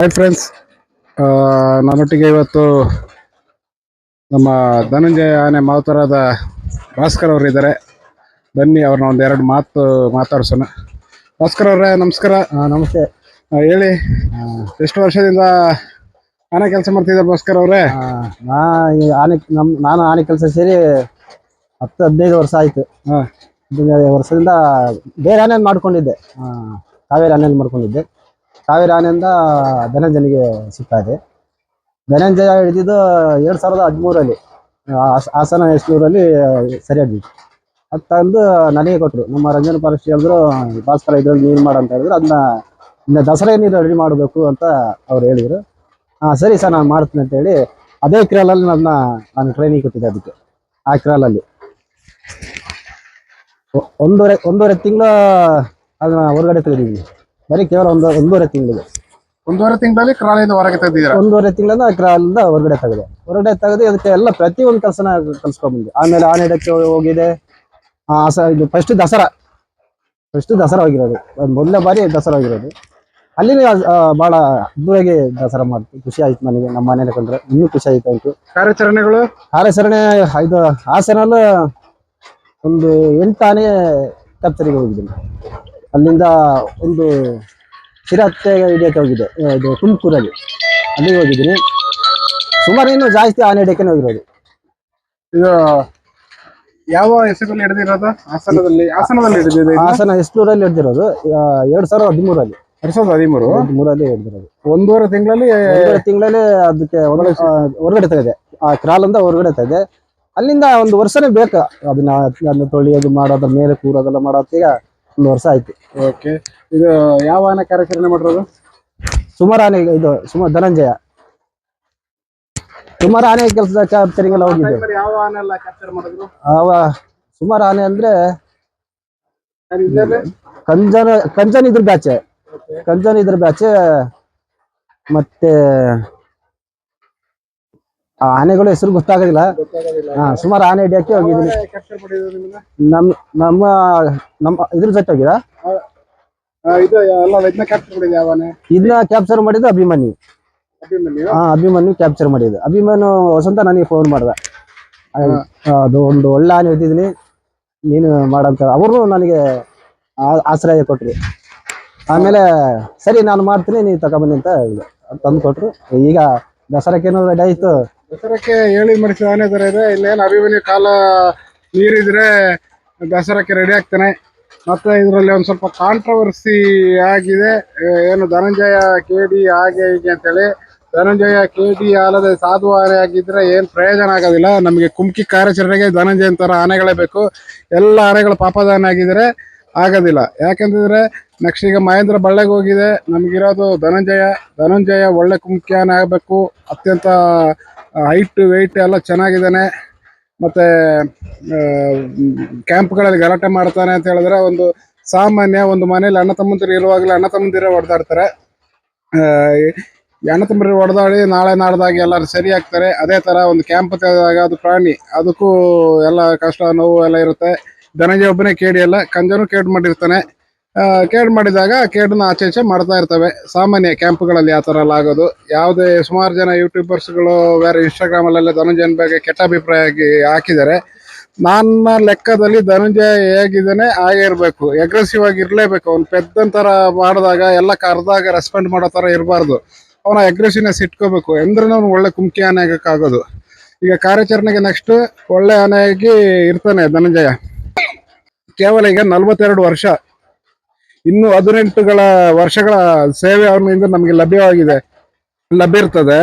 Hi friends, ನನ್ನೊಟ್ಟಿಗೆ ಇವತ್ತು ನಮ್ಮ ಧನಂಜಯ ಆನೆ ಮಾವುತರಾದ ಭಾಸ್ಕರ್ ಅವರು ಇದ್ದಾರೆ. ಬನ್ನಿ ಅವ್ರನ್ನ ಒಂದೆರಡು ಮಾತು ಮಾತಾಡ್ಸೋಣ. ಭಾಸ್ಕರ್ ಅವರೇ, ನಮಸ್ಕಾರ. ನಮಸ್ತೆ. ಹೇಳಿ, ಎಷ್ಟು ವರ್ಷದಿಂದ ಆನೆ ಕೆಲಸ ಮಾಡ್ತಿದ್ದಾರೆ ಭಾಸ್ಕರ್ ಅವರೇ? ನಾನು ಆನೆ ಕೆಲಸ ಸೇರಿ 10-15 ವರ್ಷ ಆಯ್ತು. 15 ವರ್ಷದಿಂದ ಬೇರೆ ಆನೆಯನ್ನು ಮಾಡ್ಕೊಂಡಿದ್ದೆ. ಕಾವೇರಿ ಆನೆಯನ್ನು ಮಾಡ್ಕೊಂಡಿದ್ದೆ. ಕಾವೇರಿ ಆನೆಯಿಂದ ಧನಂಜಯನಿಗೆ ಸಿಗ್ತಾ ಇದೆ. ಧನಂಜಯ ಹಿಡಿದಿದ್ದು 2013 ಹಾಸನ ಎಸ್ನೂರಲ್ಲಿ ಸರಿಯಾಗಿ ಅದು ತಂದು ನನಗೆ ಕೊಟ್ಟರು. ನಮ್ಮ ರಂಜನ ಫಾರೆಸ್ಟ್ ಹೇಳಿದ್ರು, ಭಾಸ್ಕರ ಇದ್ರಲ್ಲಿ ನೀರು ಮಾಡಂತ ಹೇಳಿದ್ರು. ಅದನ್ನ ಇನ್ನು ದಸರಾ ನೀರು ರೆಡಿ ಮಾಡಬೇಕು ಅಂತ ಅವ್ರು ಹೇಳಿದರು. ಸರಿ ಸರ್, ನಾನು ಮಾಡ್ತೀನಿ ಅಂತೇಳಿ ಅದೇ ಕ್ರಾಲಲ್ಲಿ ನಾನು ಟ್ರೈನಿಂಗ್ ಕೊಟ್ಟಿದ್ದೆ. ಅದಕ್ಕೆ ಆ ಕ್ರಾಲಲ್ಲಿ ಒಂದೂವರೆ ತಿಂಗಳು ಅದನ್ನ ಹೊರಗಡೆ ತೆಗೆದಿದ್ದೀನಿ. ಬರೀ ಕೇವಲ ಒಂದೂವರೆ ತಿಂಗಳಿಗೆ. ಒಂದೂವರೆ ತಿಂಗಳಲ್ಲಿ ಕ್ರಾಲಿಂದ ಹೊರಗೆ ತೆಗೆದಿದ್ದೀರಾ? ಒಂದೂವರೆ ತಿಂಗಳಿಂದ ಕ್ರಾಲಿಂದ ಹೊರಗಡೆ ತೆಗೆದು ಅದಕ್ಕೆ ಎಲ್ಲ ಪ್ರತಿಯೊಂದು ಕೆಲಸನ ಕಲ್ಸ್ಕೊಂಡ್ಬಂದೆ. ಆಮೇಲೆ ಆನೆ ಹಿಡಕ್ಕೆ ಹೋಗಿದೆ. ಇದು ಫಸ್ಟ್ ದಸರಾ ಹೋಗಿರೋದು, ಮೊದಲನೇ ಬಾರಿ ದಸರಾ ಹೋಗಿರೋದು. ಅಲ್ಲಿನೇ ಬಹಳ ಅದ್ದೂರಿಯಾಗಿ ದಸರಾ ಮಾಡ್ತೀವಿ. ಖುಷಿ ಆಯ್ತು ನನಗೆ, ನಮ್ಮ ಮನೇಲಿ ಕಂಡ್ರೆ ಇನ್ನೂ ಖುಷಿ ಆಯ್ತು. ಕಾರ್ಯಾಚರಣೆ ಇದು ಹಾಸನಲ್ಲಿ ಒಂದು 8 ಆನೆ ಕ್ಯಾಪ್ಚರಿಗೆ ಹೋಗಿದ್ದೀನಿ. ಅಲ್ಲಿಂದ ಒಂದು ಚಿರತೆ ಹಿಡಿಯಕ್ಕೆ ಹೋಗಿದೆ, ಇದು ತುಮಕೂರಲ್ಲಿ, ಅಲ್ಲಿಗೆ ಹೋಗಿದ್ದೀನಿ. ಸುಮಾರು ಇನ್ನೂ ಜಾಸ್ತಿ ಆನೆ ಹಿಡಿಯಕ್ಕೆ ಹೋಗಿರೋದು. ಇದು ಯಾವ ಹೆಸರಲ್ಲಿ ಹಿಡಿದಿರೋದು? ಹಾಸನದಲ್ಲಿ ಹಿಡಿದಿದೆ. ಹಾಸನ ಎಸ್ನೂರಲ್ಲಿ ಹಿಡಿದಿರೋದು 2013 2013 ಹಿಡಿದಿರೋದು. ಒಂದೂವರೆ ತಿಂಗಳಲ್ಲಿ ಅದಕ್ಕೆ ಹೊರಗಡೆ ತೆಗೆದೆ. ಆ ಕ್ರಾಲಿಂದ ಹೊರಗಡೆ ತೆಗೆದೆ. ಅಲ್ಲಿಂದ ಒಂದು ವರ್ಷನೇ ಬೇಕು ಅದನ್ನ ತೊಳಿಯೋದು, ಮಾಡೋದ್ರ ಮೇಲೆ ಕೂರೋದೆಲ್ಲ ಮಾಡೋತ್ತಿಗೆ ಒಂದು ವರ್ಷ ಆಯ್ತು. ಓಕೆ. ಇದು ಯಾವ ಆನೆ ಕಾರ್ಯಾಚರಣೆ ಮಾಡಿರೋದು? ಸುಮಾರು ಆನೆ, ಇದು ಧನಂಜಯ ಸುಮಾರು ಆನೆ ಕೆಲಸದ ಕ್ಯಾಪ್ಚರಿಂಗ್ ಎಲ್ಲ ಹೋಗಿದ್ದೆ. ಯಾವ ಆನೆ ಎಲ್ಲ ಕ್ಯಾಪ್ಚರ್ ಮಾಡಿದ್ರು? ಸುಮಾರು ಆನೆ ಅಂದ್ರೆ ಕಂಜನ್ ಇದ್ರ ಬ್ಯಾಚ್, ಮತ್ತೆ ಆನೆಗಳು ಹೆಸರು ಗೊತ್ತಾಗೋದಿಲ್ಲ. ಸುಮಾರು ಆನೆ ಹಿಡಿಯಕ್ಕೆ ಹೋಗಿದ್ದೀನಿ. ನಮ್ಮ ಇದ್ರ ಜೊತೆ ಹೋಗಿದ. ಇದನ್ನ ಕ್ಯಾಪ್ಚರ್ ಮಾಡಿದ್ದು ಅಭಿಮನ್ಯು ಕ್ಯಾಪ್ಚರ್ ಮಾಡಿದ್ದು. ಅಭಿಮನ್ಯು ವಸಂತ ನನಗೆ ಫೋನ್ ಮಾಡ್ದ, ಅದು ಒಂದು ಒಳ್ಳೆ ಆನೆ ಹಿಡಿದಿದ್ದೀನಿ, ನೀನು ಮಾಡಂತ. ಅವರು ನನಗೆ ಆಶ್ರಯ ಕೊಟ್ರು. ಆಮೇಲೆ ಸರಿ, ನಾನು ಮಾಡ್ತೀನಿ, ನೀವು ತಗೊಬನ್ನಿ ಅಂತ ಹೇಳಿದೆ. ತಂದು ಕೊಟ್ರು. ಈಗ ದಸರಾಕ್ಕೇನೋ ರೆಡಿ ಆಯ್ತು. ದಸರಾಕ್ಕೆ ಹೇಳಿ ಮಾಡಿಸಿದ ಆನೆ ತರ ಇದೆ. ಇಲ್ಲೇನು ಅಭಿಮನ್ಯು ಕಾಲ ನೀರಿದ್ರೆ ದಸರಾಕ್ಕೆ ರೆಡಿ ಆಗ್ತಾನೆ. ಮತ್ತೆ ಇದರಲ್ಲಿ ಒಂದು ಸ್ವಲ್ಪ ಕಾಂಟ್ರವರ್ಸಿ ಆಗಿದೆ. ಏನು ಧನಂಜಯ KD ಹಾಗೆ ಹೀಗೆ ಅಂತೇಳಿ. ಧನಂಜಯ KD ಅಲ್ಲದೆ ಸಾಧು ಆನೆ ಆಗಿದ್ರೆ ಏನು ಪ್ರಯೋಜನ ಆಗೋದಿಲ್ಲ. ನಮಗೆ ಕುಮ್ಕಿ ಕಾರ್ಯಾಚರಣೆಗೆ ಧನಂಜಯನ ಥರ ಆನೆಗಳೇ ಬೇಕು. ಎಲ್ಲ ಆನೆಗಳು ಪಾಪದಾನೆ ಆಗಿದ್ರೆ ಆಗೋದಿಲ್ಲ. ಯಾಕಂತಂದ್ರೆ ನೆಕ್ಸ್ಟ್ ಈಗ ಮಹೇಂದ್ರ ಬಳ್ಳೆಗೆ ಹೋಗಿದೆ. ನಮಗಿರೋದು ಧನಂಜಯ ಒಳ್ಳೆ ಕುಮ್ಕಿ ಆನೆ ಆಗಬೇಕು. ಅತ್ಯಂತ ಹೈಟ್ ವೆಯ್ಟ್ ಎಲ್ಲ ಚೆನ್ನಾಗಿದ್ದಾನೆ. ಮತ್ತೆ ಕ್ಯಾಂಪ್ಗಳಲ್ಲಿ ಗಲಾಟೆ ಮಾಡ್ತಾನೆ ಅಂತ ಹೇಳಿದ್ರೆ, ಒಂದು ಸಾಮಾನ್ಯ ಒಂದು ಮನೇಲಿ ಅಣ್ಣ ತಮ್ಮಂದಿರು ಇರುವಾಗಲೇ ಅಣ್ಣ ತಮ್ಮಂದಿರೇ ಹೊಡೆದಾಡ್ತಾರೆ. ಅಣ್ಣ ತಮ್ಮಂದಿರು ಹೊಡೆದಾಡಿ ನಾಳೆ ನಾಡ್ದಾಗಿ ಎಲ್ಲರೂ ಸರಿ ಆಗ್ತಾರೆ. ಅದೇ ಥರ ಒಂದು ಕ್ಯಾಂಪ್ ತೆಗೆದಾಗ ಅದು ಪ್ರಾಣಿ, ಅದಕ್ಕೂ ಎಲ್ಲ ಕಷ್ಟ ನೋವು ಎಲ್ಲ ಇರುತ್ತೆ. ಧನಂಜಯ ಒಬ್ಬನೇ KD ಅಲ್ಲ, ಕಂಜನು ಕೇಡ್ ಮಾಡಿರ್ತಾನೆ. ಕೇಡ್ ಮಾಡಿದಾಗ ಕೇಡನ್ನ ಆಚೆ ಮಾಡ್ತಾ ಇರ್ತವೆ. ಸಾಮಾನ್ಯ ಕ್ಯಾಂಪ್ಗಳಲ್ಲಿ ಆ ಥರ ಎಲ್ಲ ಆಗೋದು. ಯಾವುದೇ ಸುಮಾರು ಜನ ಯೂಟ್ಯೂಬರ್ಸ್ಗಳು ಬೇರೆ ಇನ್ಸ್ಟಾಗ್ರಾಮಲ್ಲೆಲ್ಲ ಧನಂಜಯನ ಬಗ್ಗೆ ಕೆಟ್ಟ ಅಭಿಪ್ರಾಯ ಹಾಕಿದ್ದಾರೆ. ನನ್ನ ಲೆಕ್ಕದಲ್ಲಿ ಧನಂಜಯ ಹೇಗಿದ್ದಾನೆ ಹಾಗೆ ಇರಬೇಕು, ಅಗ್ರೆಸಿವ್ ಆಗಿ ಇರಲೇಬೇಕು. ಅವ್ನು ಪೆದ್ದಂತರ ಮಾಡಿದಾಗ ಎಲ್ಲ ಕರೆದಾಗ ರೆಸ್ಪಾಂಡ್ ಮಾಡೋ ಥರ ಇರಬಾರ್ದು. ಅವನ ಅಗ್ರೆಸಿವ್ನೆಸ್ ಇಟ್ಕೋಬೇಕು. ಅಂದ್ರೆ ಅವ್ನು ಒಳ್ಳೆ ಕುಮ್ಕಿ ಆನೆ ಆಗೋಕ್ಕಾಗೋದು. ಈಗ ಕಾರ್ಯಾಚರಣೆಗೆ ನೆಕ್ಸ್ಟ್ ಒಳ್ಳೆ ಆನೆಯಾಗಿ ಇರ್ತಾನೆ ಧನಂಜಯ. ಕೇವಲ ಈಗ 42 ವರ್ಷ, ಇನ್ನು 18 ವರ್ಷಗಳ ಸೇವೆ ಅವನಿಂದ ನಮಗೆ ಲಭ್ಯ ಇರ್ತದೆ.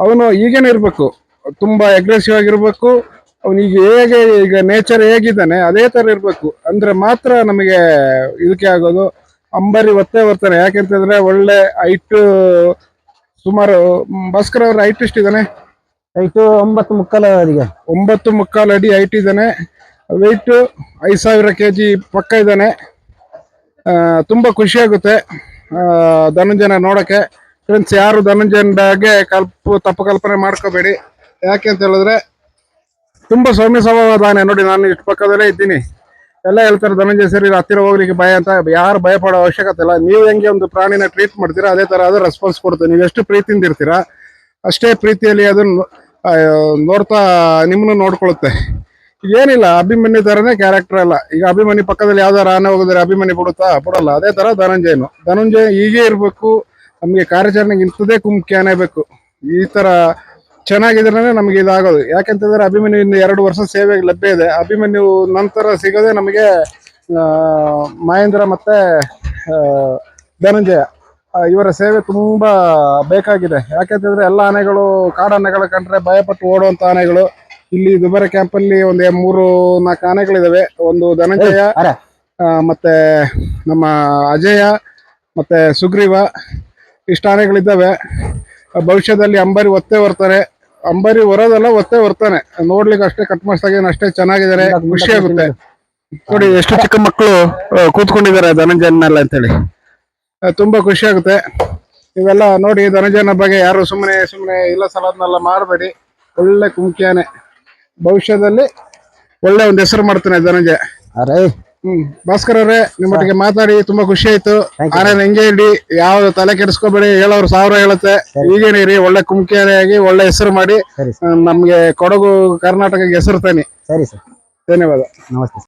ಅವನು ಈಗೇನೆ ಇರಬೇಕು, ತುಂಬಾ ಅಗ್ರೆಸಿವ್ ಆಗಿರ್ಬೇಕು. ಅವನಿಗೆ ಹೇಗೆ ಈಗ ನೇಚರ್ ಹೇಗಿದ್ದಾನೆ ಅದೇ ತರ ಇರಬೇಕು. ಅಂದ್ರೆ ಮಾತ್ರ ನಮಗೆ ಇದಕ್ಕೆ ಆಗೋದು. ಅಂಬರಿ ಒತ್ತೇ ಬರ್ತಾನೆ. ಯಾಕೆಂತಂದ್ರೆ ಒಳ್ಳೆ ಹೈಟ್, ಸುಮಾರು ಭಾಸ್ಕರ್ ಅವ್ರ ಹೈಟ್ ಎಷ್ಟಿದ್ದಾನೆ? ಹೈಟ್ 9.75 ಅಡಿ ಹೈಟ್ ಇದ್ದಾನೆ. ವೆಯ್ಟ್ 5000 kg ಪಕ್ಕ ಇದ್ದಾನೆ. ತುಂಬ ಖುಷಿಯಾಗುತ್ತೆ ಧನಂಜಯನ ನೋಡೋಕ್ಕೆ. ಫ್ರೆಂಡ್ಸ್, ಯಾರು ಧನಂಜಯನ ಬಗ್ಗೆ ತಪ್ಪು ಕಲ್ಪನೆ ಮಾಡ್ಕೋಬೇಡಿ. ಯಾಕೆ ಅಂತ ಹೇಳಿದ್ರೆ ತುಂಬ ಸೌಮ್ಯ ಸ್ವಭಾವದ ಆನೆ. ನೋಡಿ, ನಾನು ಇಷ್ಟು ಪಕ್ಕದಲ್ಲೇ ಇದ್ದೀನಿ. ಎಲ್ಲ ಹೇಳ್ತಾರೆ ಧನಂಜಯ ಸರ್ ಇದು ಹತ್ತಿರ ಹೋಗ್ಲಿಕ್ಕೆ ಭಯ ಅಂತ. ಯಾರು ಭಯ ಪಡೋ ಅವಶ್ಯಕತೆ ಇಲ್ಲ. ನೀವು ಹೆಂಗೆ ಒಂದು ಪ್ರಾಣಿನ ಟ್ರೀಟ್ ಮಾಡ್ತೀರಾ ಅದೇ ತರ ಅದು ರೆಸ್ಪಾನ್ಸ್ ಕೊಡುತ್ತೆ. ನೀವು ಎಷ್ಟು ಪ್ರೀತಿಯಿಂದ ಇರ್ತೀರಾ ಅಷ್ಟೇ ಪ್ರೀತಿಯಲ್ಲಿ ಅದನ್ನು ನೋಡ್ತಾ ನಿಮ್ಮನ್ನು ನೋಡ್ಕೊಳ್ಳುತ್ತೆ. ಏನಿಲ್ಲ, ಅಭಿಮನ್ಯು ತರನೇ ಕ್ಯಾರೆಕ್ಟರ್ ಅಲ್ಲ. ಈಗ ಅಭಿಮನ್ಯು ಪಕ್ಕದಲ್ಲಿ ಯಾವ್ದಾರ ಆನೆ ಹೋಗಿದ್ರೆ ಅಭಿಮನ್ಯು ಬಿಡಲ್ಲ. ಅದೇ ತರ ಧನಂಜಯ ಹೀಗೆ ಇರ್ಬೇಕು. ನಮ್ಗೆ ಕಾರ್ಯಾಚರಣೆಗೆ ಇಂಥದೇ ಮುಖ್ಯನೇ ಬೇಕು. ಈ ತರ ಚೆನ್ನಾಗಿದ್ರೆ ನಮ್ಗೆ ಇದಾಗೋದು. ಯಾಕೆಂತಂದ್ರೆ ಅಭಿಮನ್ಯು ಇನ್ನು 2 ವರ್ಷ ಸೇವೆಗೆ ಲಭ್ಯ ಇದೆ. ಅಭಿಮನ್ಯು ನಂತರ ಸಿಗೋದೇ ನಮಗೆ ಮಹೇಂದ್ರ ಮತ್ತೆ ಧನಂಜಯ ಇವರ ಸೇವೆ ತುಂಬಾ ಬೇಕಾಗಿದೆ. ಯಾಕೆಂತಂದ್ರೆ ಎಲ್ಲ ಆನೆಗಳು ಕಾಡಾನೆಗಳ ಕಂಡ್ರೆ ಭಯಪಟ್ಟು ಓಡುವಂತ ಆನೆಗಳು. ಇಲ್ಲಿ ದುಬಾರೆ ಕ್ಯಾಂಪ್ ಅಲ್ಲಿ ಒಂದು 3-4 ಆನೆಗಳಿದಾವೆ. ಒಂದು ಧನಂಜಯ, ಮತ್ತೆ ನಮ್ಮ ಅಜಯ, ಮತ್ತೆ ಸುಗ್ರೀವ, ಇಷ್ಟ ಆನೆಗಳಿದ್ದಾವೆ. ಭವಿಷ್ಯದಲ್ಲಿ ಅಂಬಾರಿ ಒತ್ತೆ ಬರ್ತಾರೆ. ಅಂಬಾರಿ ಹೊರೋದಲ್ಲ, ಒತ್ತೆ ಬರ್ತಾನೆ. ನೋಡ್ಲಿಕ್ಕೆ ಅಷ್ಟೇ ಕಟ್ಮಸ್ತಾಗಿ ಅಷ್ಟೇ ಚೆನ್ನಾಗಿದ್ದಾರೆ. ಖುಷಿ ಆಗುತ್ತೆ ನೋಡಿ, ಎಷ್ಟು ಚಿಕ್ಕ ಮಕ್ಕಳು ಕೂತ್ಕೊಂಡಿದ್ದಾರೆ ಧನಂಜಯನೆಲ್ಲ ಅಂತೇಳಿ. ತುಂಬಾ ಖುಷಿ ಆಗುತ್ತೆ. ಇವೆಲ್ಲ ನೋಡಿ, ಧನಂಜಯನ ಬಗ್ಗೆ ಯಾರು ಸುಮ್ಮನೆ ಇಲ್ಲ ಸಲದ್ನೆಲ್ಲ ಮಾಡಬೇಡಿ. ಒಳ್ಳೆ ಕುಮ್ಕಿಯಾನೆ, ಭವಿಷ್ಯದಲ್ಲಿ ಒಳ್ಳೆ ಒಂದು ಹೆಸರು ಮಾಡ್ತಾನೆ ಧನಂಜಯ. ಭಾಸ್ಕರ್ ಅವರೇ, ನಿಮ್ಮೊಟ್ಟಿಗೆ ಮಾತಾಡಿ ತುಂಬಾ ಖುಷಿ ಆಯ್ತು. ಆನೆ ಹೆಂಗೆ ಇಡಿ, ಯಾವ ತಲೆ ಕೆಡಿಸ್ಕೋಬೇಡಿ. ಹೇಳೋರು 1000 ಹೇಳುತ್ತೆ. ಈಗೇನಿರಿ, ಒಳ್ಳೆ ಕುಮ್ಕಿಯಾನೆಯಾಗಿ ಒಳ್ಳೆ ಹೆಸರು ಮಾಡಿ ನಮ್ಗೆ ಕೊಡಗು ಕರ್ನಾಟಕಕ್ಕೆ ಹೆಸರು ತಾನಿ. ಸರಿ ಸರ್, ಧನ್ಯವಾದ. ನಮಸ್ತೆ.